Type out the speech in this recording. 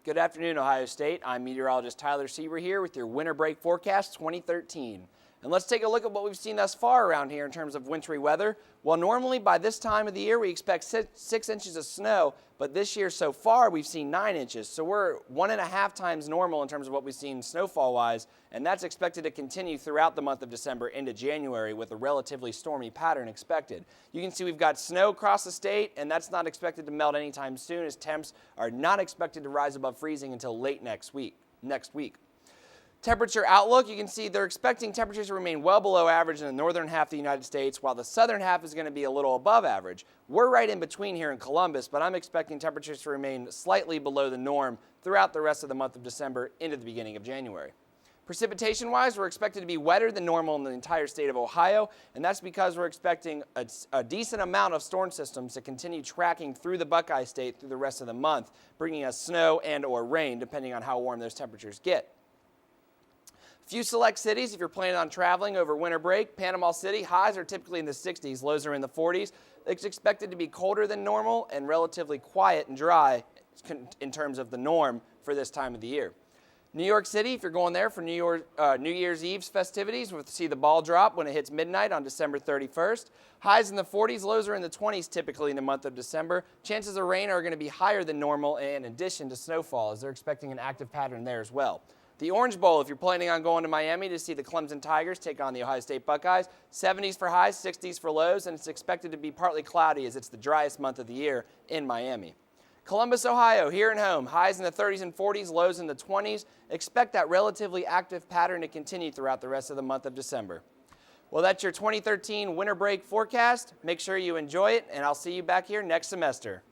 Good afternoon, Ohio State. I'm meteorologist Tyler Sebree here with your winter break forecast 2013. And let's take a look at what we've seen thus far around here in terms of wintry weather. Well, normally by this time of the year we expect 6 inches of snow, but this year so far we've seen 9 inches. So we're 1.5 times normal in terms of what we've seen snowfall-wise, and that's expected to continue throughout the month of December into January with a relatively stormy pattern expected. You can see we've got snow across the state, and that's not expected to melt anytime soon, as temps are not expected to rise above freezing until late next week. Temperature outlook, you can see they're expecting temperatures to remain well below average in the northern half of the United States, while the southern half is going to be a little above average. We're right in between here in Columbus, but I'm expecting temperatures to remain slightly below the norm throughout the rest of the month of December into the beginning of January. Precipitation-wise, we're expected to be wetter than normal in the entire state of Ohio, and that's because we're expecting a decent amount of storm systems to continue tracking through the Buckeye state through the rest of the month, bringing us snow and or rain, depending on how warm those temperatures get. Few select cities, if you're planning on traveling over winter break. Panama City, highs are typically in the 60s, lows are in the 40s. It's expected to be colder than normal and relatively quiet and dry in terms of the norm for this time of the year. New York City, if you're going there for New Year's Eve's festivities, we'll see the ball drop when it hits midnight on December 31st. Highs in the 40s, lows are in the 20s typically in the month of December. Chances of rain are going to be higher than normal in addition to snowfall, as they're expecting an active pattern there as well. The Orange Bowl, if you're planning on going to Miami to see the Clemson Tigers take on the Ohio State Buckeyes, 70s for highs, 60s for lows, and it's expected to be partly cloudy as it's the driest month of the year in Miami. Columbus, Ohio, here and home, highs in the 30s and 40s, lows in the 20s. Expect that relatively active pattern to continue throughout the rest of the month of December. Well, that's your 2013 winter break forecast. Make sure you enjoy it, and I'll see you back here next semester.